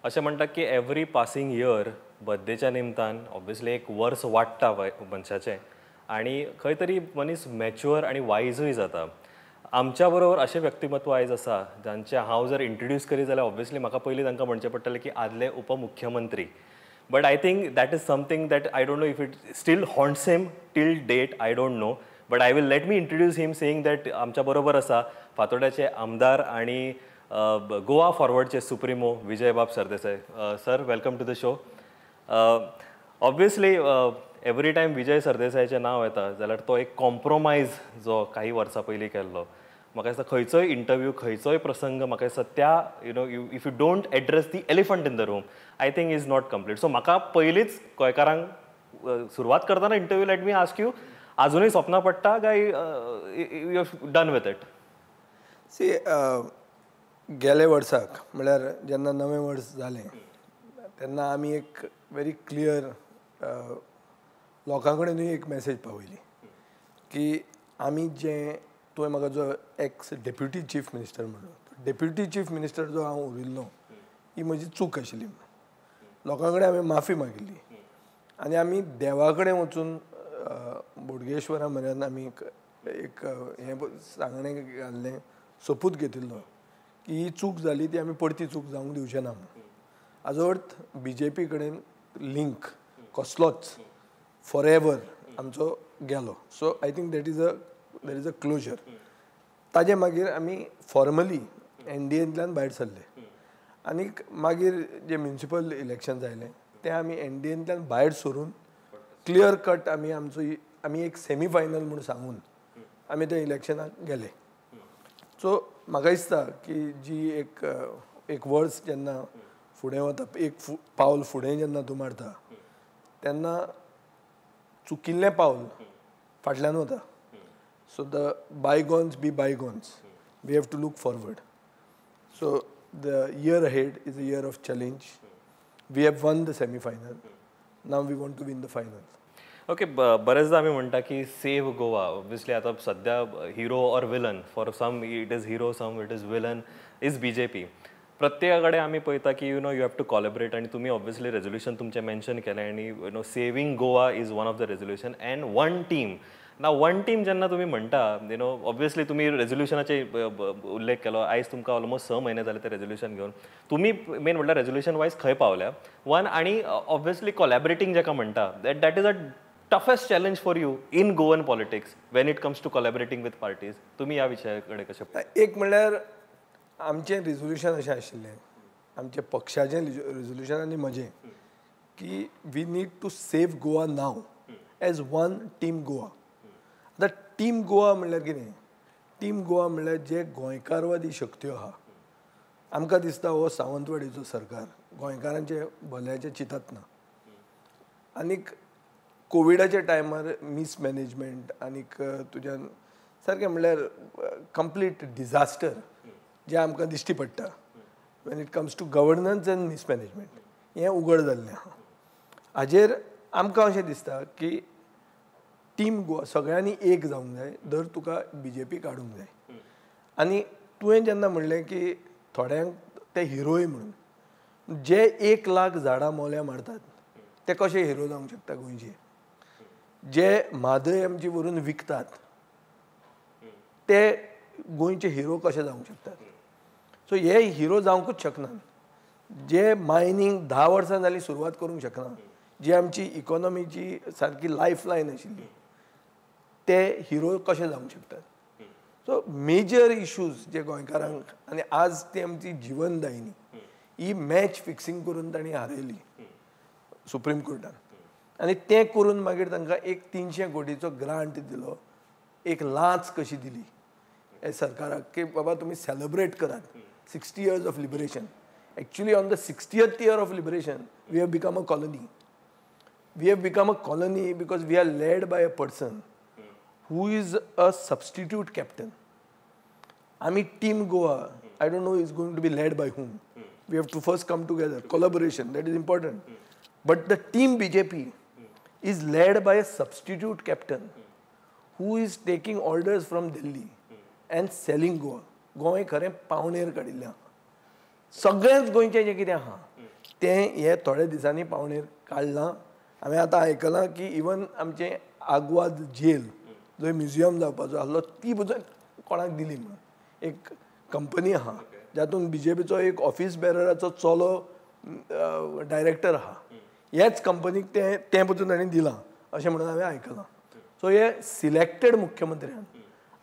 अशें म्हणटात की एवरी पासिंग इयर बर्थडेच्या निमतान ऑब्वियसली एक वर्स वाडटा मनशाचें आनी खंय तरी मनीस मॅच्युअर आनी वायजूय जाता. आमच्या बरोबर अशें व्यक्तिमत्व आयज आसा जांचे हांव जर इंट्रोड्यूस करीत जाल्यार ऑब्वियसली म्हाका पयलीं तांकां म्हणचें पडटलें की आदले उपमुख्यमंत्री. But I think that is something that I don't know if it still haunts him till date, I don't know. But I will let me introduce him saying that आमच्या बरोबर आसा फातोड्याचे आमदार आनी गोवा फॉरवर्डचे supremo Vijaybab Sardesai. Sir, welcome to the show. Obviously every time Vijay सरदेसायचें नांव येता जाल्यार तो एक कॉम्प्रोमायज जो काही वर्सां पयलीं केल्लो. म्हाका दिसता खंयचोय इंटरव्यू खंयचोय प्रसंग म्हाका दिसता त्या if you don't address the elephant in the room I think is not complete. So म्हाका पयलींच गोंयकारांक सुरवात करतना interview let me ask you, अजुनूय सपनां पडटा काय you have done with it? See, गेले वर्साक म्हळ्यार जेन्ना नवें वर्स जालें तेन्ना आमी एक वेरी क्लियर लोकां कडेनूय एक मॅसेज पावयली की आमी जें तुवें म्हाका जो एक्स डेप्युटी चीफ मिनिस्टर म्हणलो, डेप्युटी चीफ मिनिस्टर जो हांव उरिल्लो ही म्हजी चूक आशिल्ली. लोकां कडेन हांवें माफी मागिल्ली आनी आमी देवा कडेन वचून बोडगेश्वरा म्हऱ्यान आमी एक हें सांगणें घाल्लें, सोपूत घेतिल्लो की ही चूक जाली ती आमी परती चूक जावंक दिवचे ना म्हणून. हाजो अर्थ BJP कडेन लिंक कसलोच फॉर एवर आमचो गेलो. So I think there is a closure. ताजे मागीर आमी फॉर्मली NDAंतल्यान भायर सरले आनी मागीर जे म्युनिसिपल इलेक्शन जालें तें आमी NDAंतल्यान भायर सरून क्लियर कट आमी एक सेमी फायनल म्हणून सांगून आमी त्या इलेक्शनाक गेले. सो म्हाका दिसता की जी एक वर्स जेन्ना फुडें वता, एक पावल फुडें जेन्ना तूं मारता तेन्ना चुकिल्लें पावल फाटल्यान वता. So the bygones be bygones, we have to look forward. So the year ahead is a year of challenge. We have won the semi final, now we want to win the final. Okay, बरेचदा आमी म्हणटा की save Goa. Obviously आता सध्या hero or villain, for some it is hero, some it is villain, is BJP. प्रत्येकाकडे आमी पळयता की यू हॅव टू कॉलेबरेट आनी तुमी ऑब्वियसली रेजोल्युशन तुमचें मेन्शन केलें आनी saving Goa is one of the resolution and one team. ना वन टीम जेन्ना तुमी म्हणटा ऑब्वियसली तुमी रेजोल्युशनाचे उल्लेख केलो. आयज तुमकां ऑलमोस्ट 6 म्हयने जाले ते रेजोल्युशन घेवन. तुमी मेन म्हणल्यार रेजोल्युशन वायज खंय पावल्या वन, आनी ऑब्वियसली कॉलॅबरेटींग जेका म्हणटा that is a toughest challenge for you in Goan politics when it comes to collaborating with parties. तुमी ह्या विशया कडेन कशें? एक म्हणल्यार आमचें रिजोल्युशन अशें आशिल्लें, आमच्या पक्षाचें रिजोल्युशन आनी म्हजें, की we need to save Goa now as one team Goa. आतां टीम गोवा म्हणल्यार कितें? टीम गोवा म्हणल्यार जे गोंयकारवादी शक्त्यो आहा, आमकां दिसता हो सावंतवाडीचो सरकार गोंयकारांचे भल्याचें चिंतत ना. आनीक कोविडाच्या टायमार मिसमॅनेजमेंट आनीक तुज्यान सारकें म्हणल्यार कंप्लीट डिजास्टर जे आमकां दिश्टी पडटा when it comes to governance and mismanagement, हें उघड जाल्लें आहा. हाजेर आमकां अशें दिसता की टीम गोवा सगळ्यांनी एक जावंक जाय, धर तुका BJP काडूंक जाय. आनी तुवें जेन्ना म्हणलें की थोड्यांक ते हिरोय म्हणून, जे 1 लाख झाडां मोल्या मारतात ते कशे हिरो जावंक शकता गोंयचे? जे म्हादय आमची व्हरून विकतात ते गोंयचे हिरो कशे जावंक शकतात? सो हे हिरो जावंकूच शकना. जे मायनींग 10 वर्सां जालीं सुरवात करूंक शकना, जी आमची इकॉनॉमीची सारकी लायफ लायन आशिल्ली, ते हिरो कशे जावंक शकतात? सो मेजर इश्यूज जे गोंयकारांक, आनी आज ती आमची जिवनदायिनी ही मॅच फिक्सिंग करून तांणी हारयली सुप्रीम कोर्टान. आनी तें करून मागीर तांकां एक 300 कोटीचो ग्रांट दिलो, एक लांच कशी दिली हे सरकाराक की बाबा तुमी सेलिब्रेट करात 60 years of liberation. Actually, on the 60th year of liberation, we have become a colony. We have become a colony because we are led by a person who is a substitute captain. I mean, Team Goa, I don't know is going to be led by whom. We have to first come together. Collaboration, that is important. But the Team BJP is led by a substitute captain who is taking orders from Delhi and selling Goa. Goa खरें पावणेर काडिल्लें आहा. सगळेंच गोंयचें जें कितें आहा तें हे थोड्या दिसांनी पावणेर काडलां. हांवें आतां आयकलां की इवन आमचें आग्वाद जेल जंय म्युजियम जावपाचो आसलो ती पसून कोणाक दिली म्हणून एक कंपनी आहा जातून BJPचो एक ऑफिस बेरराचो चलो डायरेक्टर आहा. हेच कंपनीक तें पसून ताणें दिलां अशें म्हणून हांवें आयकलां. सो हे सिलेक्टेड मुख्यमंत्र्यान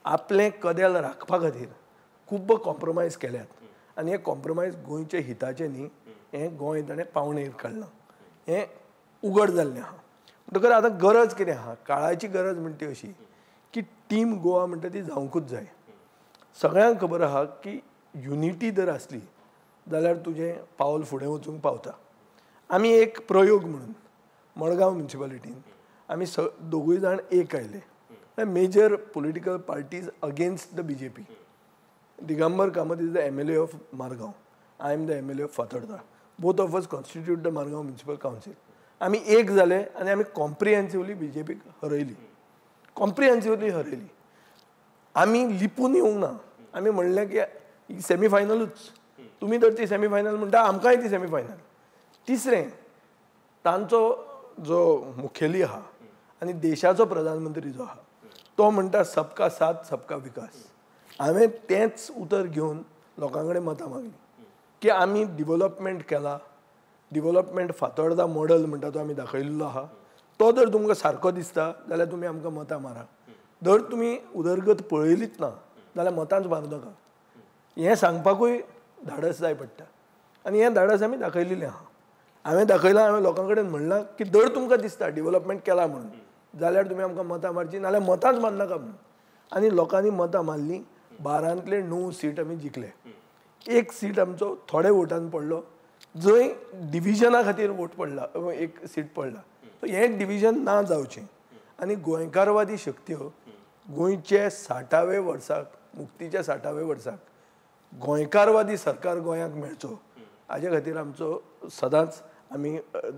आपलें कदेल राखपा खातीर खूब कॉम्प्रोमायज केल्यात आनी हे कॉम्प्रोमायज गोंयचे हिताचें न्ही. हें गोंय ताणें पावणेर काडलां. हें उगड जाल्लें आहा. म्हणटकर आतां गरज कितें आहा, काळाची गरज म्हणटा ती अशी की टीम गोवा म्हणटा ती जावंकूच जाय. सगळ्यांक खबर आहा की युनिटी जर आसली जाल्यार तुजें पावल फुडें वचूंक पावता. आमी एक प्रयोग म्हणून मडगांव म्युनिसिपालिटीन आमी दोगूय जाण एक आयले. Major political parties against the BJP. Digambar Kamat is the MLA of Margao. I am the MLA of Fatorda. Both of us constitute the Margao municipal council. आमी एक जाले आनी आमी कॉम्प्रिहेन्सिवली BJPक हरयली. कॉम्प्रिहेन्सिवली हरयली. आमी लिपून येवंक ना. आमी म्हणलें की ही सेमीफायनलूच. तुमी तर ती सेमीफायनल म्हणटा आमकांय ती सेमीफायनल. तिसरें तांचो जो मुखेली आहा आनी देशाचो प्रधानमंत्री जो आहा तो म्हणटा सबका साथ सबका विकास. हांवें तेंच उतर घेवन लोकां कडेन मतां मागली की आमी डिवेलॉपमेंट केला. डिवेलॉपमेंट फातोर्डा मॉडल म्हणटा तो आमी दाखयल्लो आहा. तो जर तुमकां सारको दिसता जाल्यार तुमी आमकां मतां मारा. जर तुमी उदरगत पळयलीच ना जाल्यार मतांच मारूं नाका. हें सांगपाकूय धाडस जाय पडटा आनी हें धाडस आमी दाखयलेलें आहा. हांवें दाखयलां. हांवें लोकां कडेन म्हणलां की जर तुमकां दिसता डिवेलॉपमेंट केला म्हणून जाल्यार तुमी आमकां मतां मारची नाल्यार मतांच मारनाका म्हणून. आनी लोकांनी मतां मारलीं. 12तले 9 सीट आमी जिखले. एक सीट आमचो थोड्या वोटान पडलो जंय डिविजना खातीर वोट पडला, एक सीट पडला. सो हें डिविजन ना जावचें आनी गोंयकारवादी शक्त्यो गोंयचे 60वें वर्साक मुक्तीच्या 60वें वर्साक गोंयकारवादी सरकार गोंयाक मेळचो हाजे खातीर आमचो सदांच आमी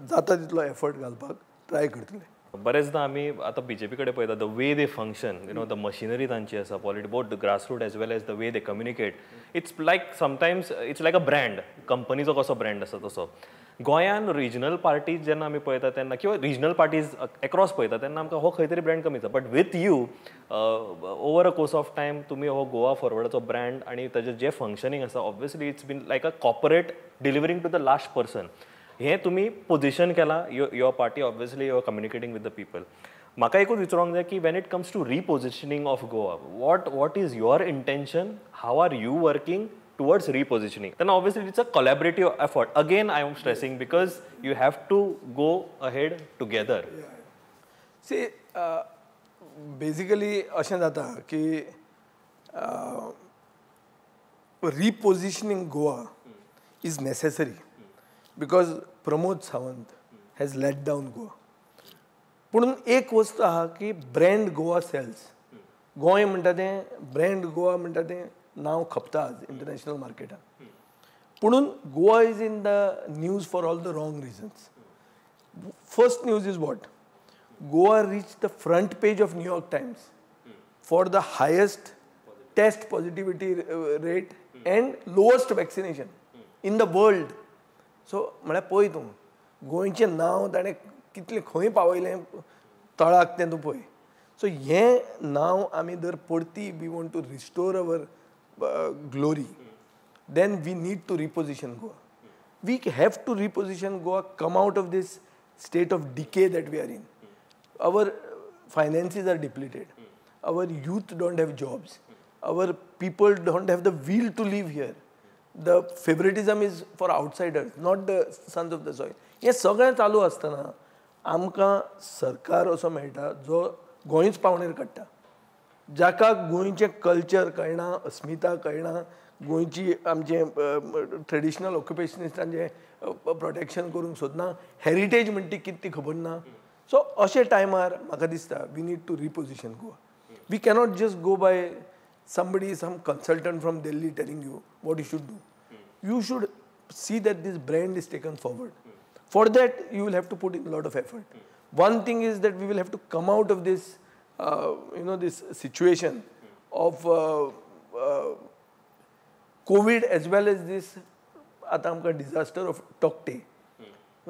जाता तितलो एफर्ट घालपाक ट्राय करतले. बरेचदा आमी आतां BJP कडेन पळयता the way they function the machinery तांची आसा both grassroot as well as the way they communicate. It's like sometimes it's like a brand. कंपनीचो कसो ब्रँड आसा तसो. गोंयान रिजनल पार्टीज जेन्ना आमी पळयता तेन्ना किंवा रिजनल पार्टीज एक्रॉस पळयता तेन्ना आमकां हो खंय तरी ब्रँड कमी जाता. But with you over a course of time तुमी हो गोवा फॉरवर्डाचो ब्रँड आनी ताजें जें फंक्शनींग आसा obviously it's been like a corporate delivering to the last person. हें तुमी पोजिशन केलां. Your party obviously your communicating with the people. म्हाका एकूच विचारूंक जाय की when it comes to repositioning of Goa what is your intention? How are you working towards repositioning? Then obviously it's a collaborative effort. Again, I am stressing because you have to go ahead together. See, basically अशें जाता की repositioning Goa is necessary because Pramod Sawant has let down Goa. पूण एक वस्त आहा की brand Goa cells. Goa म्हणटा तें ब्रँड गोवा म्हणटा तें नांव खपता इंटरनॅशनल मार्केटान. पुणून Goa is in the news for all the wrong reasons. First news is what? Goa reach the front page of New York Times for the highest test positivity rate and lowest vaccination in the world. So म्हळ्यार पळय तूं गोंयचें नांव ताणें कितलें खंय पावयलें तळाक तें तूं पळय. सो हें नांव आमी जर परती we want to restore our glory, then we need to reposition Goa. We have to reposition Goa, come out of this state of decay that we are in. Our finances are depleted. Our youth don't have jobs. Our people don't have the will to live here. The favoritism is for outsiders, not the sons of the soil. हे सगळें चालू आसतना आमकां सरकार असो मेळटा जो गोंयच पावणेर काडटा. जाका गोंयचें कल्चर कळना, अस्मिता कळना, गोंयची आमचें ट्रेडिशनल ऑक्युपेशनिस्टांचें प्रोटेक्शन करूंक सोदना, हेरिटेज म्हणटा ती कितें ती खबर ना. सो अशे टायमार म्हाका दिसता we need to reposition Goa. We cannot just go by somebody, some consultant from Delhi telling you what you should do. You should see that this brand is taken forward. For that, you will have to put in a lot of effort. One thing is that we will have to come out of this this situation of COVID as well as this disaster of Tokte.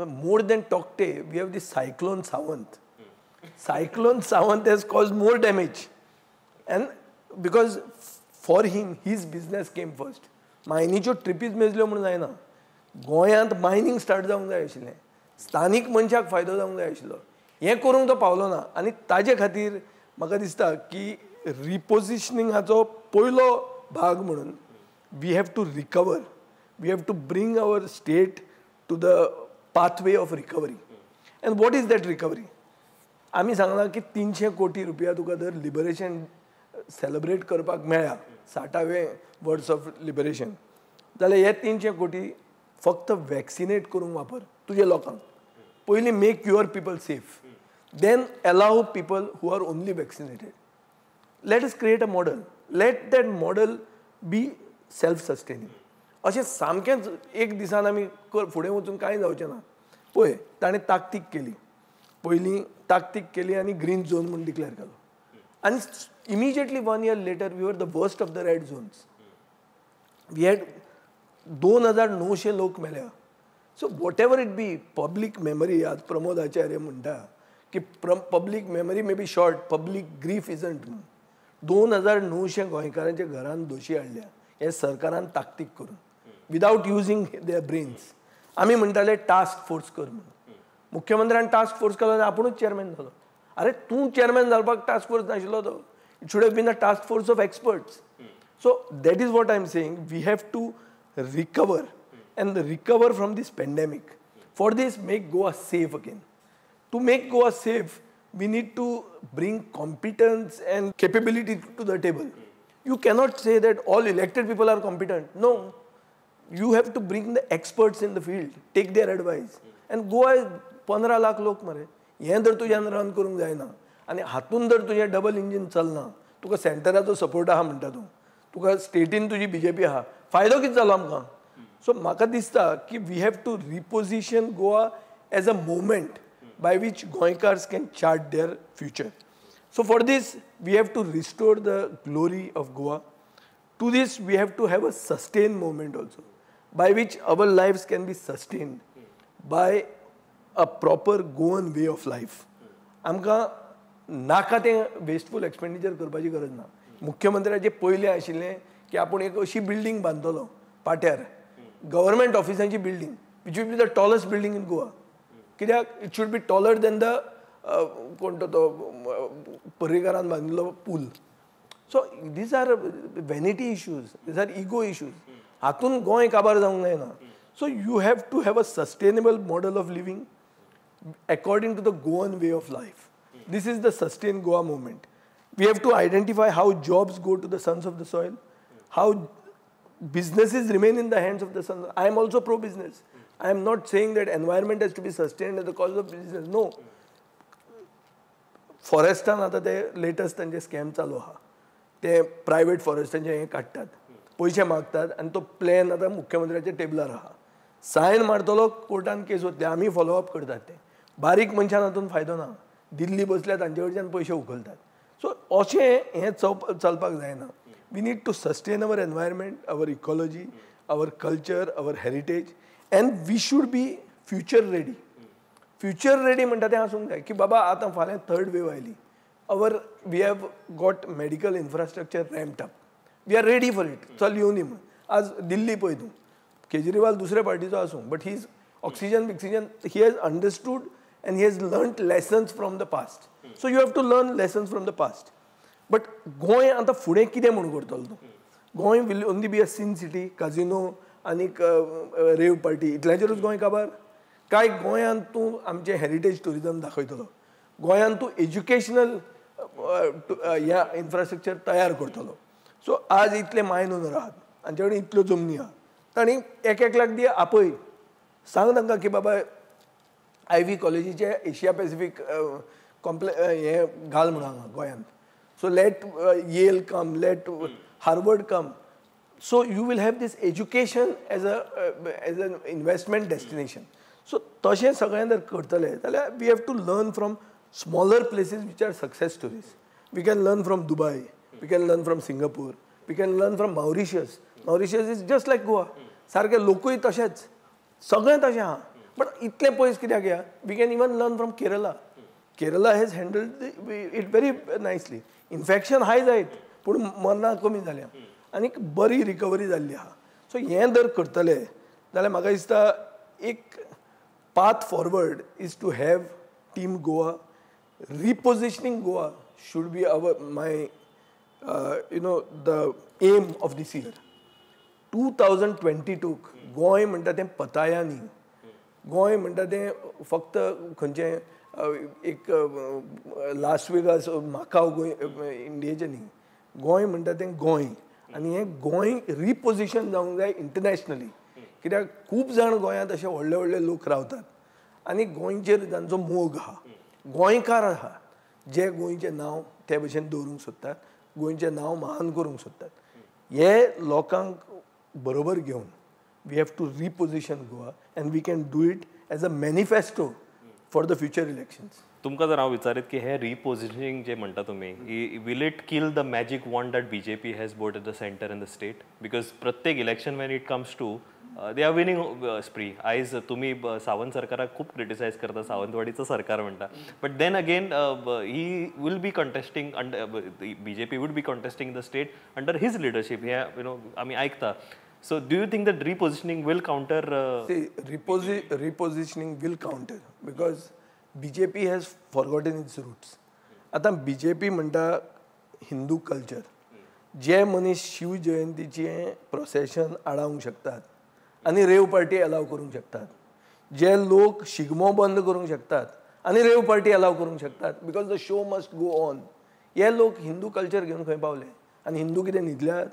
more than Tokte, we have the cyclone Sawant. Cyclone Sawant has caused more damage. And because for him, his business came first. मायनीच्यो ट्रिपीज मेजल्यो म्हणून जायना. गोंयांत mining start जावंक जाय आशिल्लें. स्थानीक मनशाक फायदो जावंक जाय आशिल्लो. हें करूंक तो पावलो ना. आनी ताजे खातीर म्हाका दिसता की रिपोजिशनिंगाचो पयलो भाग म्हणून we have to recover. We have to bring our state to the pathway of recovery. And what is that recovery? आमी सांगला की 300 कोटी रुपया तुका जर लिबरेशन सेलिब्रेट करपाक मेळ्ळा 60वें वर्ड्स ऑफ लिबरेशन जाल्यार हे 300 कोटी फक्त वॅक्सिनेट करूंक वापर तुज्या लोकांक. पयलीं make your people safe, then allow people who are only vaccinated. Let us create a model. Let that model be self sustaining. अशें सामकेंच एक दिसान आमी फुडें वचून कांय जावचें ना. पळय ताणें ताकतीक केली. पयलीं ताकतीक केली आनी ग्रीन झोन म्हणून डिक्लेअर केलो. आनी immediately 1 year later we were the worst of the red zones. We had 2900 लोक मेल्या. So what ever it be public memory. आज प्रमोद आचार्य म्हणटा की public memory may be short, public grief isn't म्हणून. 2900 गोंयकारांच्या घरान दोशी हाडल्या हे सरकारान ताकतीक करून विदाउट युजींग देअर ब्रेन्स. आमी म्हणटाले टास्क फोर्स कर म्हणून. मुख्यमंत्र्यान टास्क फोर्स केलो आनी आपुणूच चेअरमॅन जालो. अरे तूं चेअरमॅन जावपाक टास्क फोर्स नाशिल्लो तो. It should have been a task force of experts. So that is what I am saying. We have to recover and recover from this pandemic. For this, make Goa safe again. To make Goa safe, we need to bring competence and capability to the table. You cannot say that all elected people are competent. No. You have to bring the experts in the field, take their advice. And Goa is 15 lakh लोक मरे. हें जर तुज्यान run करूंक जायना आनी हातून जर तुजें डबल इंजीन चलना, तुका सेंटराचो सपोर्ट आहा म्हणटा तूं, तुका स्टेटीन तुजी बीजेपी आहा, फायदो कितें जालो आमकां? सो म्हाका दिसता की we have to reposition Goa as a moment by which Goenkars can chart their future. So for this we have to restore the glory of Goa. To this we have to have a sustain moment also by which our lives can be sustain by a proper Goan way of life. आमकां नाका तें wasteful expenditure करपाची गरज ना. मुख्यमंत्र्याचें पयलें आशिल्लें की आपूण एक अशी बिल्डींग बांदतलो पाट्यार, गव्हर्मेंट ऑफिसांची building which will be the tallest building in Goa. कित्याक it should be taller than the कोण तो पर्रेकारान बांदिल्लो पूल. So these are vanity issues, these are ego issues. हातून गोंय काबार जावंक जायना. So you have to have a sustainable model of living according to the Goan way of life. This is the Sustain Goa movement. We have to identify how jobs go to the sons of the soil, how businesses remain in the hands of the sons. I am also pro-business. I am not saying that environment has to be sustained at the cost of business. No. Forestan आता ते latest तांचे scam चालू आहा. ते private फॉरेस्टांचे हे काडटात, पयशे मागतात आनी तो प्लॅन आतां मुख्यमंत्र्याच्या टेबलार आहा. सायन मारतलो कोर्टान केस वतले, आमी फॉलोअप करतात. ते बारीक मनशान हातून फायदो ना. दिल्ली बसल्या तांचे कडच्यान पयशे उखलतात. सो अशें हें चलपाक जायना. We need to sustain our environment, our ecology, our culture, our heritage, and we should be future ready. Future ready म्हणटा तें आसूंक जाय की बाबा आतां फाल्यां थर्ड वेव आयली. We have got medical infrastructure ramped up. We are ready for it. चल येवन म्हण. आज दिल्ली पळय तूं, केजरीवाल दुसऱ्या पार्टीचो आसूं, but he is oxygen he has understood and he has learned lessons from the past. So you have to learn lessons from the past. But Goa आतां फुडें कितें म्हणून करतलो तूं? Goa will only be a sin city, casino आनीक rave party, इतल्याचेरूच Goa काबार? काय गोंयांत तूं आमचें हेरिटेज टुरिजम दाखयतलो? गोंयांत तूं एज्युकेशनल ह्या इन्फ्रास्ट्रक्चर तयार करतलो? सो आज इतले मायन ओनर आहात, तांचे कडेन इतल्यो जमनी आहा, तांणी एक लाख दिया आपय. सांग तांकां की बाबा आयव्ही कॉलेजीचे एशिया पॅसिफीक हे घाल म्हणून हांगा गोंयांत. So let Yale come, let Harvard come. So you will have this education as an investment destination. So तशें सगळें जर करतले जाल्यार we have to learn from smaller places which are success stories. We can learn from Dubai, we can learn from Singapore, we can learn from Mauritius. Mauritius is just like Goa. सारके लोकूय तशेंच, सगळें तशें आहा. बट इतले पयस कित्याक या we can even learn from Kerala. Kerala has handled it very nicely. Infection high जायत पूण मरणां कमी जाल्या आनी बरी रिकवरी जाल्ली आहा. सो हें जर करतले जाल्यार म्हाका दिसता एक path forward is to have Team Goa. Repositioning Goa should be the aim of this year. 2022 Goa म्हणटा तें पताया न्ही. गोंय म्हणटा तें फक्त खंयचें एक लास वेगास माकाव गोंय इंडियेचें न्ही. गोंय म्हणटा तें गोंय आनी हें गोंय रिपोजिशन जावंक जाय इंटरनॅशनली. कित्याक खूब जाण गोंयांत अशे व्हडले व्हडले लोक रावतात आनी गोंयचेर तांचो मोग आहा. गोंयकार आहा जे गोंयचें नांव ते भशेन दवरूंक सोदतात, गोंयचें नांव महान करूंक सोदतात. हे लोकांक बरोबर घेवन we have to reposition Goa and we can do it as a manifesto for the future elections. तुमकां जर हांव विचारीत की हे रिपोजिशनिंग जे म्हणटा तुमी will it kill the magic wand that BJP has bought at the centre in the state? Because प्रत्येक election when it comes to they are winning spree. आयज तुम्ही सावंत सरकाराक खूप क्रिटिसायज करता, सावंतवाडीचं सरकार म्हणटा, but then again he will be contesting BJP would be contesting the state under his leadership. हे आमी आयकता. So do you think that repositioning will counter? Repositioning will counter because BJP has forgotten its roots. आता BJP म्हणटा Hindu culture. जे मनीस Shiv जयंतीचें procession आडावंक शकतात आनी रेव पार्टी अलाव करूंक शकतात, जे लोक शिगमो बंद करूंक शकतात आनी रेव पार्टी अलाव करूंक शकतात because the show must go on. हे लोक हिंदू कल्चर घेवन खंय पावले आनी हिंदू कितें न्हिदल्यात?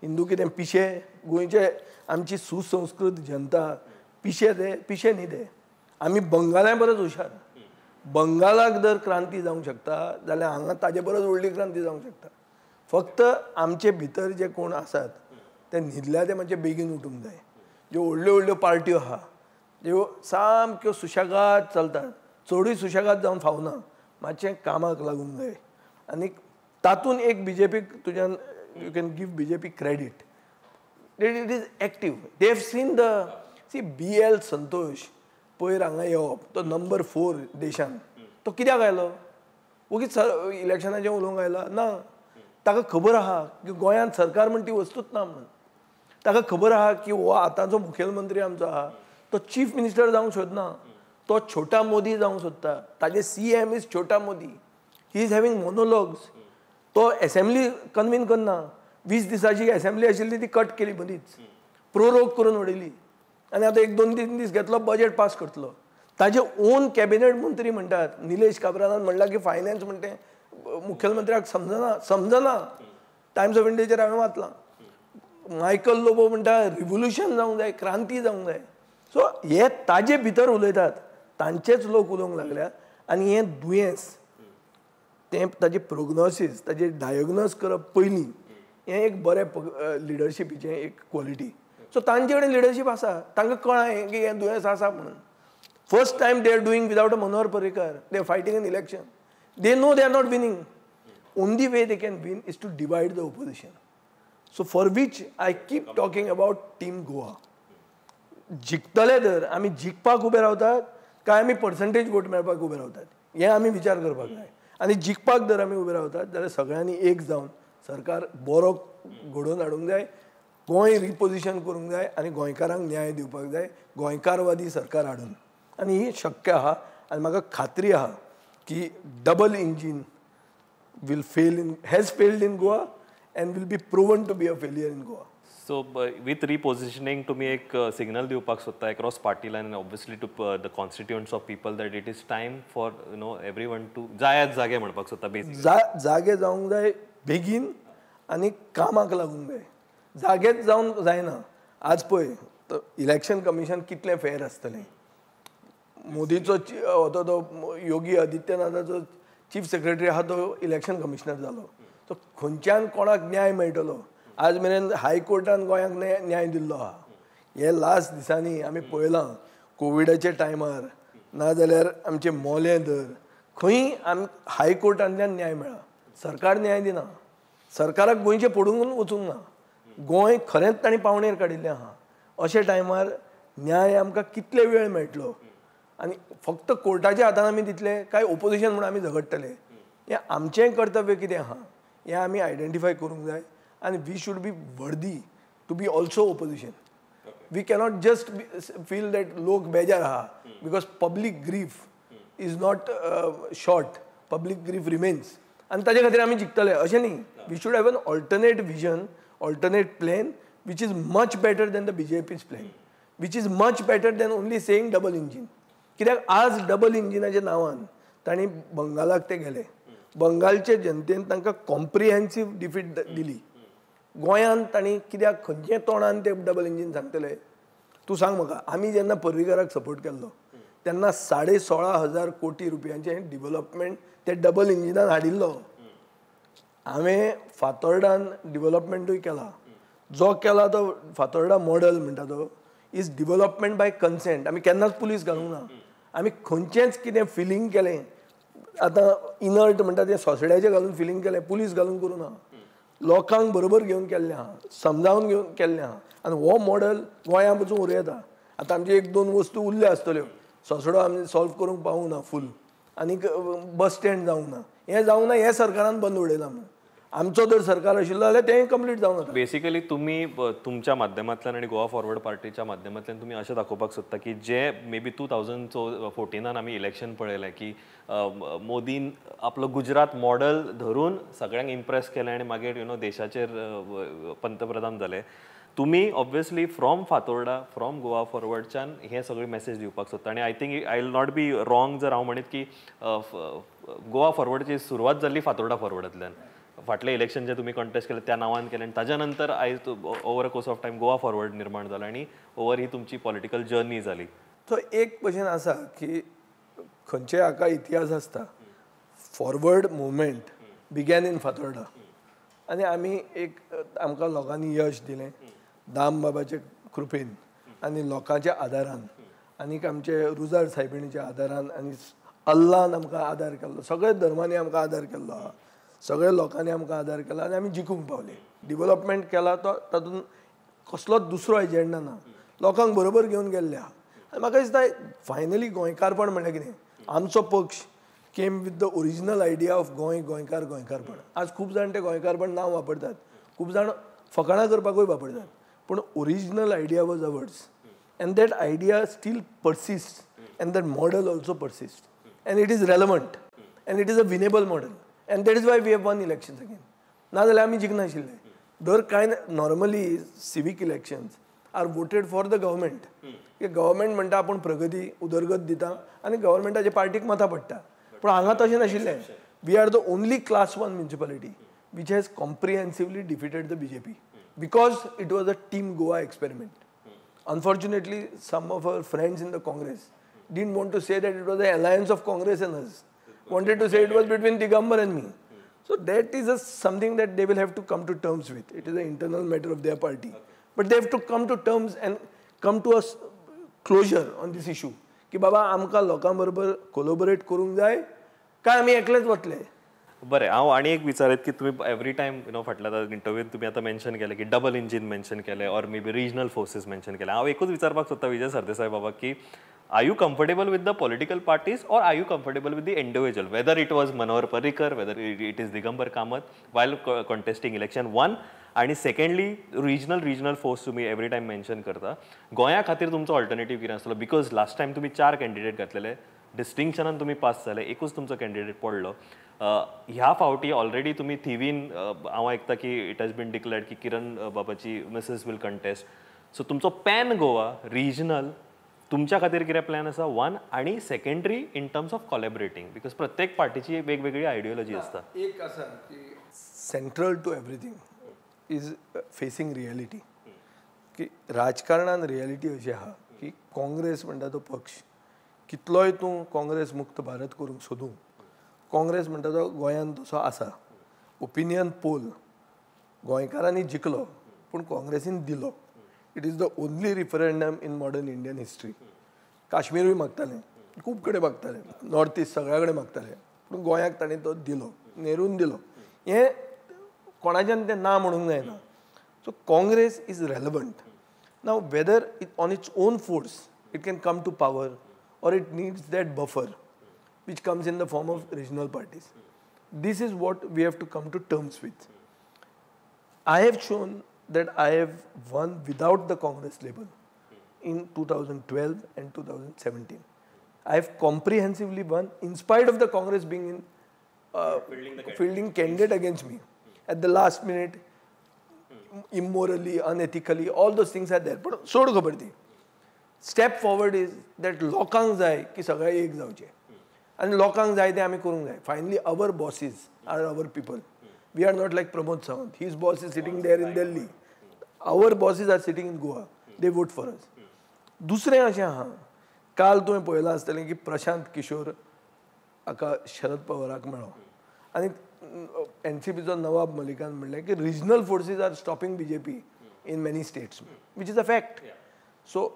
हिंदू कितें पिशे? गोंयचे आमची सुसंस्कृत जनता पिशे न्ही ते. आमी बंगाल्या परस हुशार. बंगालाक जर क्रांती जावंक शकता जाल्यार हांगा ताजे परस व्हडली क्रांती जावंक शकता. फक्त आमचे भितर जे कोण आसात ते न्हिदल्या ते मातशे बेगीन उठूंक जाय. ज्यो व्हडल्यो व्हडल्यो पार्ट्यो आहा ज्यो सामक्यो सुशेगाद चलतात, चडूय सुशेगाद जावन फावना, मातशें कामाक लागूंक जाय. आनी तातूंत एक BJP तुज्यान you can give BJP credit. It is active. They have seen BL Santosh पयर हांगा येवप तो नंबर 4 देशान. तो कित्याक आयलो? उगीच इलेक्शनाचें उलोवंक आयला? ना. ताका खबर आहा की गोंयांत सरकार म्हण ती वस्तूच ना म्हणून. ताका खबर आहा की हो आतांचो मुखेलमंत्री आमचो आहा तो चीफ मिनिस्टर जावंक सोदना. तो छोटा मोदी जावंक सोदता. ताजे CM इज छोटा Modi. He is having monologues. तो असेंब्ली कन्वीन करना. 20 दिसाची असेंब्ली आशिल्ली ती कट केली मदींच, प्रोरोग करून उडयली आनी आतां 1-2-3 दीस घेतलो बजेट पास करतलो. ताजे ओन कॅबिनेट मंत्री म्हणटात, निलेश काब्रालान म्हणला की फायनान्स म्हणटे मुखेलमंत्र्याक समजना. टायम्स ऑफ इंडियाचेर हांवें वाचलां. मायकल लोबो म्हणटा रिव्होल्युशन जावंक जाय, क्रांती जावंक जाय. सो हे ताजे भितर उलयतात, तांचेच लोक उलोवंक लागल्या. आनी हें दुयेंस तें ताजें प्रोग्नोसीस ताजें डायग्नोज करप पयलीं हें एक बरें लिडरशिपीचें एक क्वॉलिटी. सो तांचे कडेन लिडरशीप आसा. तांकां कळ्ळें की हें दुयेंस आसा म्हणून. First time they are doing without a Manohar Parrikar. They are fighting in election. They know they are not winning. Only way they can win is to divide the opposition. So for which I keep talking about team Goa. जिखतले तर आमी जिखपाक उबे रावतात काय आमी percentage vote मेळपाक उबे रावतात हें आमी विचार करपाक जाय. आनी जिखपाक जर आमी उबे रावतात जाल्यार सगळ्यांनी एक जावन सरकार बरो घडोवन हाडूंक जाय. गोंय रिपोजिशन करूंक जाय आनी गोंयकारांक न्याय दिवपाक जाय. गोंयकारवादी सरकार हाडून. आनी ही शक्य आहा. आनी म्हाका खात्री आहा की double engine will fail in, has failed in Goa and will be proven to be a failure in Goa. So with repositioning तुम्ही एक सिग्नल दिवपाक सोदता across party line and obviously to the constituents of people that it is time for everyone to जागे म्हणपाक सोदता basically. जागे जावंक जाय बेगीन आनी कामाक लागूंक जाय. जागेच जावंक जायना. आज पळय इलेक्शन कमिशन कितलें फेअर आसतलें. मोदीचो तो योगी आदित्यनाथाचो चीफ सेक्रेटरी आहा तो इलेक्शन कमिशनर जालो. तो खंयच्यान कोणाक न्याय मेळटलो? आज मेरेन हायकोर्टान गोंयांक न्याय दिल्लो आहा. हे लास्ट दिसांनी आमी पळयलां कोविडाच्या टायमार नाजाल्यार आमचे मोले धर खंय हायकोर्टांतल्यान न्याय मेळ्ळा. सरकार न्याय दिना. सरकाराक गोंयचें पडून वचूंक ना. गोंय खरेंच तांणी पावणेर काडिल्लें आहा. अशे टायमार न्याय आमकां कितले वेळ मेळटलो आनी फक्त कोर्टाच्या हातान आमी दितले काय ओपोजिशन म्हणून आमी झगडटले हें आमचें कर्तव्य कितें आहा हें आमी आयडेंटिफाय करूंक जाय आनी we should be worthy to be also opposition. We cannot just feel that लोक बेजार आहा because public grief is not short, public grief remains आनी ताजे खातीर आमी जिखतले अशें न्ही. We should have an alternate vision, alternate plan which is much better than the BJP's plan, which is much better than only saying double engine. कित्याक आज double इंजिनाच्या नांवान तांणी बंगालाक ते गेले, बंगालचे जनतेन तांकां कॉम्प्रिहेन्सीव डिफीट दिली. गोंयांत तांणी कित्याक खंयचे तोंडान ते डबल इंजीन सांगतले? तूं सांग म्हाका. आमी जेन्ना पर्रीकाराक सपोर्ट केल्लो तेन्ना 16,500 कोटी रुपयांचें डिवेलॉपमेंट ते डबल इंजिनान हाडिल्लो. हांवें फातोर्डान डिवेलॉपमेंटूय केला. जो केला तो फातोर्डा मॉडल म्हणटा तो इज डिवेलॉपमेंट बाय कन्सेंट. आमी केन्नाच पुलीस घालूंक ना. आमी खंयचेंच कितें फिलींग केलें आतां इनर्ट म्हणटा तें सोंसड्याचें घालून फिलींग केलें, पुलीस घालून करूं ना. लोकांक बरोबर घेवन केल्लें आहा, समजावन घेवन केल्लें आहा आनी हो मॉडल गोंयांत वचून उरयता. आतां आमचे 1-2 वस्तू उरल्यो आसतल्यो. सोंसडो आमी सॉल्व करूंक पावूंक ना फूल, आनीक बस स्टँड जावंक ना. हें जावंक ना, हें सरकारान बंद उडयलां म्हणून. आमचो जर सरकार आशिल्लो जाल्यार तें कंप्लीट जावं ना. बेसिकली तुम्ही तुमच्या माध्यमांतल्यान आणि गोवा फॉरवर्ड पार्टीच्या माध्यमांतल्यान तुम्ही अशें दाखोवपाक सोदता की जे मे बी 2014 आमी इलेक्शन पळयलें की मोदीन आपलो गुजरात मॉडल धरून सगळ्यांक इम्प्रेस केलें आनी मागीर देशाचेर पंतप्रधान जाले. तुम्ही obviously from Fatorda, from Goa फॉरवर्डच्यान हे सगळी मेसेज दिवपाक सोदता. आनी I think I will not be wrong जर हांव म्हणीत की गोवा फॉरवर्डची सुरवात जाल्ली फातोर्डा फॉरवर्डांतल्यान. फाटले इलेक्शन जे तुम्ही कॉन्टेस्ट केले त्या नांवान केलें आनी ताज्या नंतर आयज over a course of time Goa forward निर्माण जाला आनी ओवर ही तुमची पॉलिटिकल जर्नी जाली. तो एक भशेन आसा की खंयचेय हाका इतिहास आसता. Forward movement begin in Fatorda आनी आमी एक आमकां लोकांनी यश दिलें दाम बाबाचे कृपेन आनी लोकांच्या आदारान आनीक आमचे रुजार सायबिणीच्या आदारान आनी अल्लान आमकां आदार केल्लो. सगळे धर्मांनी आमकां आदार केल्लो आहा, सगळ्या लोकांनी आमकां आदार केला आनी आमी जिखूंक पावले. डिवेलॉपमेंट केला तो तातूंत कसलोच दुसरो एजेंडा ना. लोकांक बरोबर घेवन गेल्ले आहा. आनी म्हाका दिसता फायनली गोंयकारपण म्हणल्यार कितें. आमचो पक्ष came with the original idea of गोंयकारपण. आज खूब जाण ते गोंयकारपण नांव वापरतात, खूब जाण फकाणां करपाकूय वापरतात, पूण original idea was ours and that idea still persist and that model also persist and it is relevant and it is a winnable model. And that is why we have won elections again. नाजाल्यार आमी जिखना आशिल्ले. दर कांय normally civic elections are voted for the government. Government म्हणटा आपूण प्रगती उदरगत दिता आनी गव्हर्मेंटाच्या पार्टीक मतां पडटा. पूण हांगा तशें नाशिल्लें. We are the only class 1 municipality which has comprehensively defeated the BJP because it was a team Goa experiment. Unfortunately, some of our friends in the Congress didn't want to say that it was an alliance of Congress and us. Wanted to say it was between Digambar and me. So that is something that they will have to come to terms with. It is an internal matter of their party. But they have to come to terms and come to a closure on this issue. की बाबा आमकां लोकां बरोबर collaborate करूंक जाय काय आमी एकलेच वतले. बरें, हांव आनी एक विचारीत की तुम्ही एवरी टायम फाटल्या इंटरव्यून तुम्ही आता मेन्शन केले की डबल इंजिन मेन्शन केले और may be regional forces mention केले. हांव एकूच विचारपाक सोदता विजय सरदेसाय बाबा की are you comfortable with the political parties or are you comfortable with the individual, whether it was Manohar Parrikar, whether it is Digambar Kamath while contesting election one, and secondly regional force तुम्ही every time mention करता. गोंया खातीर तुमचो alternative कितें आसलो? Because last time तुम्ही 4 candidate घातलेले, डिस्टिंक्शनान तुम्ही पास जाले, एकूच तुमचो कॅन्डिडेट पडलो. ह्या फावटी ऑलरेडी तुम्ही थिवीन हांव आयकता की इट हॅज बीन डिक्लेअर्ड की किरण बाबाची मिसेस विल कंटेस्ट. सो तुमचो पॅन गोवा रिजनल तुमच्या खातीर कितें प्लॅन आसा? वन आनी secondary in terms of collaborating, because प्रत्येक पार्टीची वेगवेगळी आयडियोलॉजी आसता. एक आसा की central to everything is facing reality. की राजकारणान रियलिटी अशी आहा की काँग्रेस म्हणटा तो पक्ष कितलोय तूं काँग्रेस मुक्त भारत करूंक सोदूं, काँग्रेस म्हणटा तो गोंयांत तसो आसा. ओपिनियन पोल गोंयकारांनी जिखलो पूण काँग्रेसीन दिलो. It is the only referendum in modern Indian history. काश्मीरूय मागताले, खूब कडेन मागताले, नॉर्थ इस्ट सगळ्या कडेन मागताले, पूण गोंयाक ताणें तो दिलो, नेरून दिलो. हें कोणाच्यान तें ना म्हणूंक जायना. So Congress is relevant. Now whether on its own force it can come to power or it needs that buffer, which comes in the form of regional parties. This is what we have to come to terms with. I have shown that I have won without the Congress label in 2012 and 2017. I have comprehensively won in spite of the Congress being in fielding candidate against me. At the last minute, immorally, unethically, all those things are there. But सोड खबर ती. Step forward is that लोकांक जाय की सगळे एक जावचे. आणि लोकांक जाय ते आमी करूंक जाय. Finally, our bosses are our people. We are not like Pramod Sawant. His boss is sitting there in Delhi. Our bosses are sitting in Goa. They vote for us. दुसरें अशें आहा. काल तुवें पळयलां आसतलें की प्रशांत किशोर हाका शरद पवाराक मेळ्ळो. आनी एनसीपीचो नवाब मलिकान म्हणलें की regional forces are stopping BJP in many states, which is a fact. So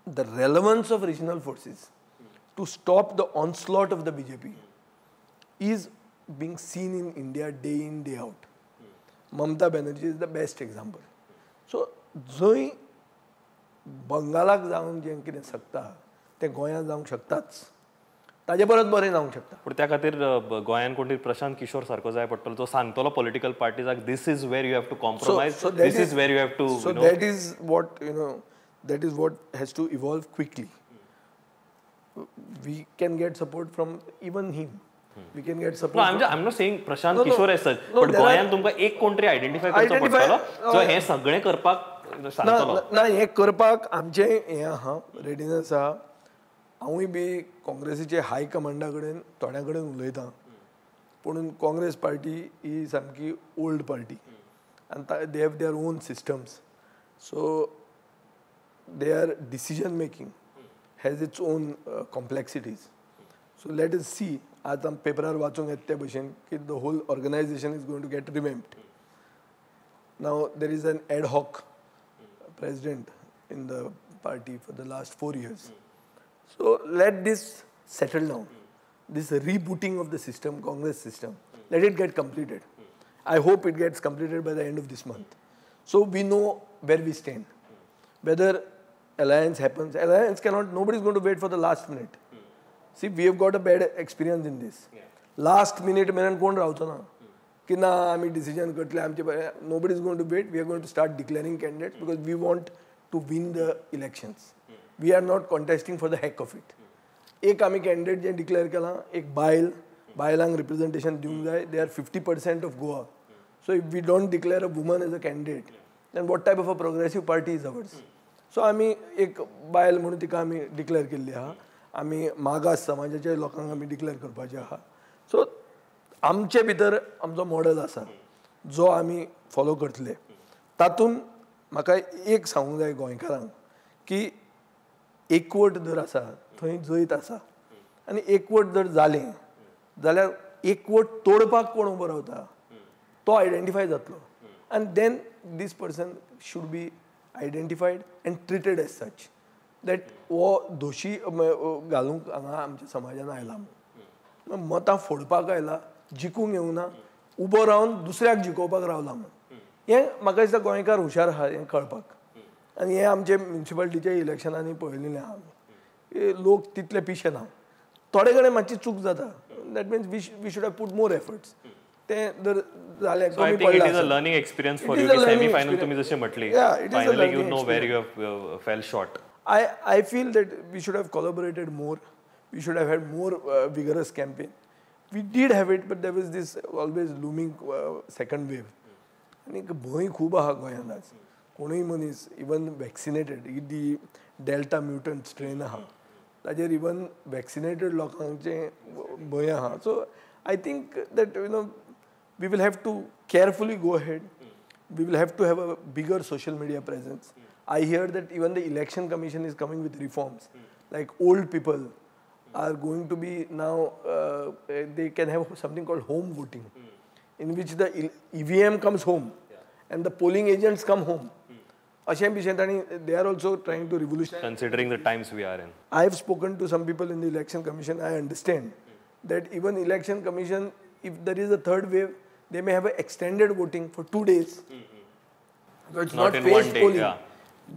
the relevance of regional forces to stop the onslaught of the BJP is being seen in India day in, day out. Mamata Banerjee is the best example. So, जंय बंगालाक जावन जें कितें शकता तें गोंयांत जावंक शकताच. ताजे परत बरें जावंक शकता. पूण त्या खातीर गोंयांत कोण तरी प्रशांत किशोर सारको जाय पडटलो जो सांगतलो पॉलिटिकल पार्टीजाक this is where you have to compromise, this is where you have to. So that is what that is what has to evolve quickly. We can get support from even him. We can get support. No, I'm not saying Prashant Kishor as such, but गोंयांत तुमकां एक कोण तरी identify करचो पडटलो जो हें सगळें करपाक सांगतलो. ना हें करपाक आमचें हें आहा, रेडिनेस आहा. हांवूय बी काँग्रेसीचे हाय कमांडा कडेन थोड्या कडेन उलयतां, पूण काँग्रेस पार्टी ही सामकी ओल्ड पार्टी आनी they have their own systems. So their decision making has its own complexities. So let us see. आज आम पेपरार वाचूंक येता ते भशेन की the whole organisation is going to get revamped. Now there is an ad hoc president in the party for the last 4 years. So let this settle down. This rebooting of the system, Congress system, let it get completed. I hope it gets completed by the end of this month. So we know where we stand. Whether alliance happens, alliance cannot, nobody is going to wait for the last minute. See, we have got a bad experience in this. Last minute मेरेन कोण रावचो ना की ना आमी decision करतले आमचे. Nobody is going to wait. We are going to start declaring candidates because we want to win the elections. We are not contesting for the heck of it. एक आमी कॅन्डिडेट जें डिक्लेअर केलां, एक बायलांक representation दिवंक जाय. They are 50% of Goa. So if we don't declare a woman as a candidate then what type of a progressive party is ours. So आमी एक बायल म्हणून तिका आमी डिक्लेअर केल्ली आहा. आमी मागास समाजाच्या लोकांक आमी डिक्लेअर करपाचे आहा. सो आमचे भितर आमचो मॉडल आसा जो आमी फॉलो करतले. तातूंत म्हाका एक सांगूंक जाय गोंयकारांक की एकवट जर आसा थंय जैत आसा. आनी एकवट जर जालें जाल्यार एकवट तोडपाक कोण उबो रावता तो आयडेंटिफाय जातलो. आनी then this person should be identified and treated as such that हो दोशी घालूंक हांगा आमच्या समाजान आयला. मतां फोडपाक आयला, जिखूंक येवना, उबो रावन दुसऱ्याक जिखोवपाक रावला म्हणून. हें म्हाका दिसता गोंयकार हुशार आहा हें कळपाक. आनी हें आमचे म्युन्सिपालिटीच्या इलेक्शनांनी पळयलेलें आहा आमी. लोक तितले पिशे ना. थोडे कडेन मातशी चूक जाता. That means we should have put more efforts. तें जर जालें कमी पडलां. It is a learning experience for you. Semi final तुम्ही जशें म्हटली, finally you know where you have fell short. I feel that we should have collaborated more. We should have had more vigorous campaign. We did have it, but there was this always looming second wave. आनी भंय खूब आहा गोंयांत आज. कोणूय मनीस even vaccinated the Delta mutant strain आहा ताजेर इवन वॅक्सिनेटेड लोकांचे भंय आहा. So I think that we will have to carefully go head. We will have to have a bigger social media presence. I hear that even the election commission is coming with reforms. Like old people are going to be now, they can have something called home voting, in which the EVM comes home and the polling agents come home. They are also trying to revolutionize. Considering the times we are in. I have spoken to some people in the election commission. I understand that even election commission, if there is a third wave, they may have a extended voting for 2 days. So it's not in one phased day, polling. yeah.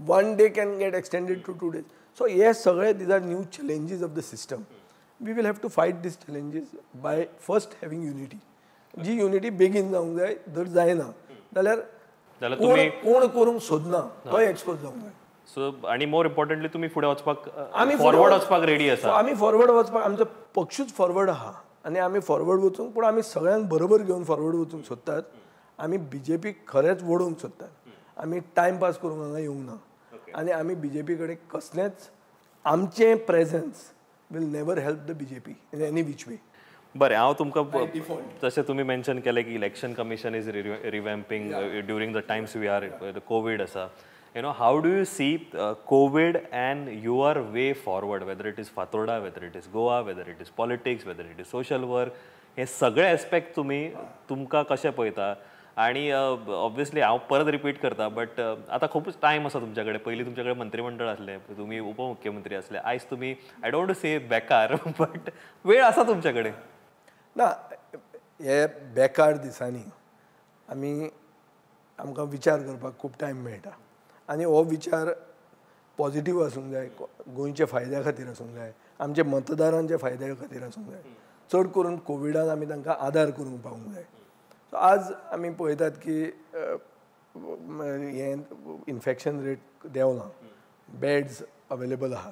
1 day can get extended to 2 days. So हे सगळे these are new challenges of the system. We will have to fight these challenges by first having unity. जी unity बेगीन जावंक जाय. जर जायना जाल्यार कोण करूंक सोदना तो एक्सपोज जावंक जाय. सो आनी मोर इम्पॉर्टंटली तुम्ही फुडें वचपाक फॉरवर्ड वचपाक रेडी आसा. आमी फॉरवर्ड वचपाक आमचो पक्षूच फॉरवर्ड आहा आनी आमी फॉरवर्ड वचूंक पूण आमी सगळ्यांक बरोबर घेवन फॉरवर्ड वचूंक सोदतात. आमी BJP खरेंच वडोवंक सोदतात. आमी टायम पास करूंक हांगा येवंक ना आनी आमी BJP कडेन कसलेंच आमचें presence will never help the BJP in any which way. बरें हांव तुमकां जशें तुमी मेन्शन केलें की election commission is revamping during the times we are covid आसा. how do you see COVID and your way forward, whether it is Fatorda, whether it is Goa, whether it is politics, whether it is social work, हे सगळे aspect तुमकां कशें पळयता. आणि obviously हांव परत repeat करता बट आतां खूबच टायम आसा तुमच्या कडेन. पयलीं तुमच्या कडेन मंत्रिमंडळ आसलें, तुमी उपमुख्यमंत्री आसले, आयज तुमी आय डोंट टू से बेकार बट वेळ आसा तुमच्या कडेन. ना हे बेकार दिसांनी आमकां विचार करपाक खूब टायम मेळटा आनी हो विचार पॉझिटीव आसूंक जाय, गोंयच्या फायद्या खातीर आसूंक जाय, आमच्या मतदारांच्या फायद्या खातीर आसूंक जाय. चड करून कोविडान आमी तांकां आदार करूंक पावूंक जाय. सो आज आमी पळयतात की हें इन्फेक्शन रेट देंवना, बॅड्स अवेलेबल आहा.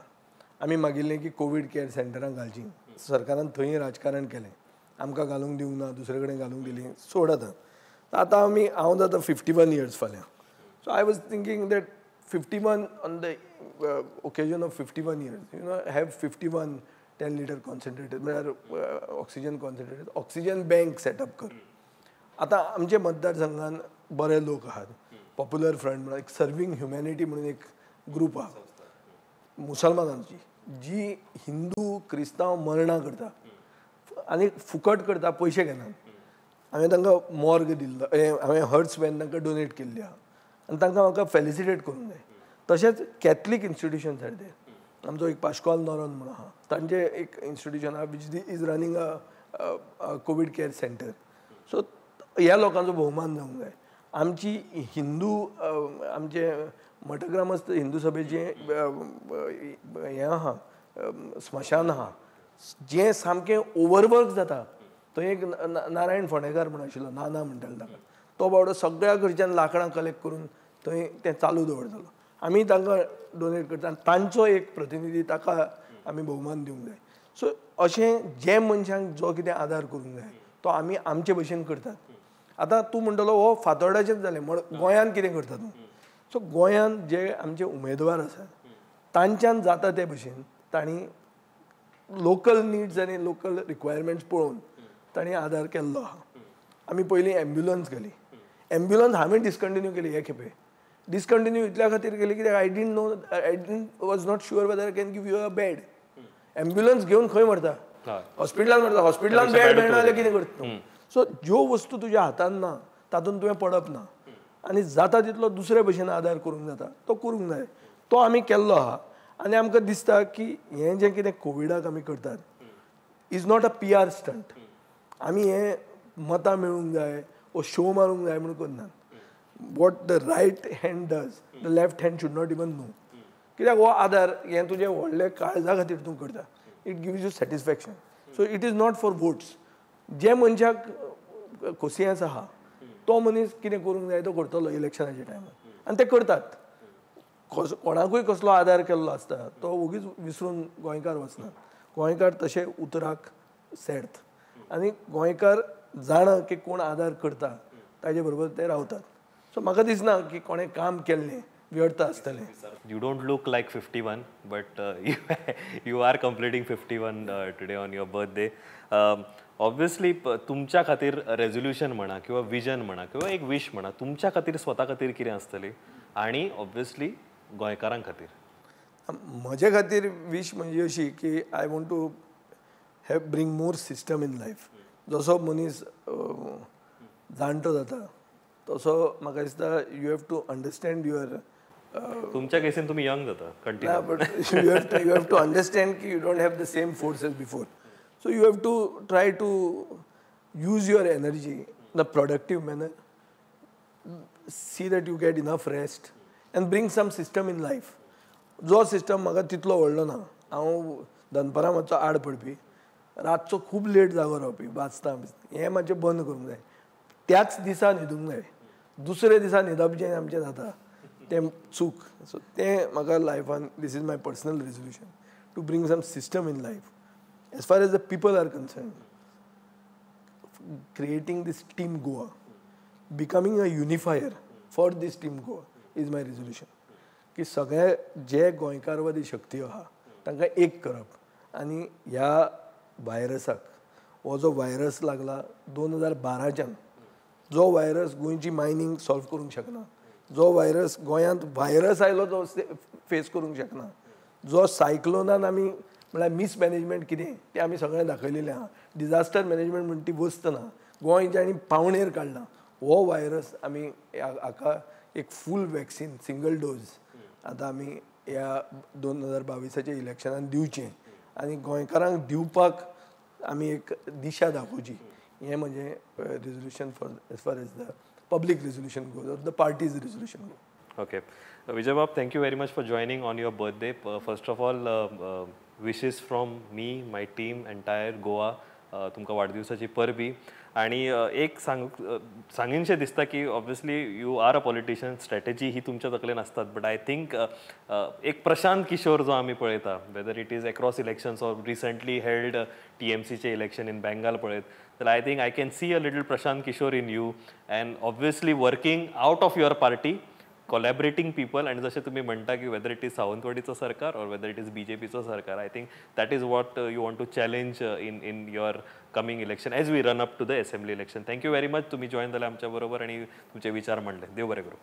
आमी मागिल्लें की कोवीड केअर सेंटरां घालचीं, सरकारान थंय राजकारण केलें, आमकां घालूंक दिवंक ना, दुसरे कडेन घालूंक दिलीं, सोड आतां. आतां हांव जाता 51 इयर्स फाल्यां. So I was thinking that 51 on the occasion of 51 years, have 51 10-liter concentrated, oxygen concentrated, oxygen bank set up कर. आता आमचे मतदारसंघान बरे लोक आहात. पॉप्युलर फ्रंट म्हणून एक सर्विंग ह्युमॅनिटी म्हणून एक ग्रुप आहा मुसलमानांची, जी हिंदू क्रिस्तांव मरणां करता आनी फुकट करता, पयशे घेनात. हांवें तांकां मॉर्ग दिल्लो, हांवें हर्ट्स वॅन तांकां डोनेट केल्ली आहा आनी तांकां म्हाका फेलिसिटेट करूंक जाय. तशेंच कॅथलीक इन्स्टिट्यूशन्स आसा ते. आमचो एक पाश्कॉल नॉरन म्हणून आहा, तांचे एक इन्स्टिट्यूशन आहा which is running a Covid care centre. So ह्या लोकांचो भोवमान जावंक जाय. आमची हिंदू आमचे मठग्रामस्थ हिंदू सभेचें हें आहा, स्मशान आहा, जें सामकें ओवरवर्क जाता. थंय एक नारायण फोंडेकार म्हणून आशिल्लो, नाना म्हणटाले ताका, तो बावडो सगळ्या कडच्यान लांकडां कलेक्ट करून थंय तें चालू दवरतालो. आमी तांकां डोनेट करता आनी तांचो एक प्रतिनिधी ताका आमी भोवमान दिवंक जाय. सो अशें जे मनशांक जो कितें आदार करूंक जाय तो आमी आमचे भशेन करतात. आतां तूं म्हणटलो हो फातोर्डाचेंच जालें, म्हण गोंयान कितें करता तूं? सो गोंयान जे आमचे उमेदवार आसात तांच्यान जाता ते भशेन तांणी लोकल निड्स आनी लोकल रिक्वायरमेंट्स पळोवन तांणी आदार केल्लो आहा. आमी पयलीं एम्ब्युलन्स घाली, एम्ब्युलन्स हांवें डिस्कंटिन्यू केली हे खेपे. डिस्कंटिन्यू इतल्या खातीर केली कित्याक I didn't was not sure whether I can give you a bed. Ambulance घेवन खंय व्हरता? हॉस्पिटलान व्हरता. हॉस्पिटलान बेड मेळना जाल्यार कितें करता तूं? सो ज्यो वस्तू तुज्या हातान ना तातूंत तुवें पडप ना आनी जाता तितलो दुसरे भशेन आदार करूंक जाता तो करूंक जाय. तो आमी केल्लो आहा आनी आमकां दिसता की हें जें कितें कोविडाक आमी करतात is not a PR stunt. आमी हें मतां मेळूंक जाय वो शो मारूंक जाय म्हणून करनात. What the right hand does the left hand should not even know. कित्याक हो आदार हें तुजें व्हडले काळजा खातीर तूं करता. It gives you satisfaction. So it is not for votes. जे मनशाक खोसियेंस आहा तो मनीस कितें करूंक जाय तो करतलो इलेक्शनाच्या टायमार आनी ते करतात. कोणाकूय कसलो आदार केल्लो आसता तो ओगीच विसरून गोंयकार वचनात. गोंयकार तशे उतराक सेर्त आनी गोंयकार जाणा की कोण आदार करता ताजे बरोबर ते रावतात. सो म्हाका दिसना की कोणें काम केल्लें व्यर्थ आसतलें. You don't look like 51, but you are completing 51 today on your birthday. Obviously, तुमच्या खातीर रेझोल्युशन म्हणा किंवा विजन म्हणा किंवा एक विश म्हणा, तुमच्या खातीर स्वता खातीर कितें आसतली आनी ऑब्वियसली गोंयकारां खातीर? म्हजे खातीर विश म्हणजे अशी की I want to bring more system in life. जसो मनीस जाणटो जाता तसो म्हाका दिसता you have to understand your तुमच्या केसीन तुम्ही यंग जाता continue. But you have to understand ki you don't have the same force as before. So you have to try to use your energy in a productive manner. See that you get enough rest and bring some system in life. जो system म्हाका तितलो व्हडलो ना. हांव दनपारां मातसो आड पडपी, रातचो खूब लेट जागो रावपी, वाचता हें मातशें बंद करूंक जाय. त्याच दिसा न्हिदूंक जाय. दुसरे दिसा न्हिदप जें आमचें जाता तें चूक. सो तें म्हाका लायफान this is my personal resolution to bring some system in life. As far as the people are concern, creating this team Goa, becoming a unifier for this team Goa is my resolution. की सगळे जे गोंयकारवादी शक्ती आहा तांकां एक करप आनी ह्या व्हायरसाक, हो जो व्हायरस लागला 2012च्यान, जो व्हायरस गोंयची मायनींग सॉल्व करूंक शकना, जो व्हायरस गोंयांत व्हायरस आयलो तो फेस करूंक शकना, जो सायक्लोनान आमी म्हळ्यार मिसमॅनेजमेंट कितें तें आमी सगळें दाखयलेलें आहा. डिजास्टर मॅनेजमेंट म्हणटा ती वस्त ना, गोंय जेणी पावणेर काडला. हो व्हायरस आमी हाका एक फूल वॅक्सीन सिंगल डोज आतां आमी ह्या 2022च्या इलेक्शनान दिवचें आनी गोंयकारांक दिवपाक आमी एक दिशा दाखोवची. हें म्हजें resolution for age far as the public resolution goes or the parties resolution goes. Okay. Vijay Bab, thank you very much for joining on your birthday. First of all, wishes from me, my team, entire Goa. तुमकां वाडदिवसाची परबी. आणि एक सांगिनशें दिसता की obviously you are a politician, strategy ही तुमच्या तकलेन आसतात, बट आय थिंक एक प्रशांत किशोर जो आमी पळयता, whether it is across elections or recently held TMCचे इलेक्शन इन बेंगाल पळयत, जाल्यार I think I can see a little Prashant Kishor in you and obviously working out of your party, collaborating people. आणि जसे तुम्ही म्हणता की वेदर इट इज सावंतवाडीचं सरकार और वेदर इट इज BJPचं सरकार, I think that is what you want to challenge in your coming election as we run up to the assembly election. Thank you very much, तुम्ही जॉईन झाले आमच्या बरोबर आणि तुमचे विचार मांडले. देव बरे करू.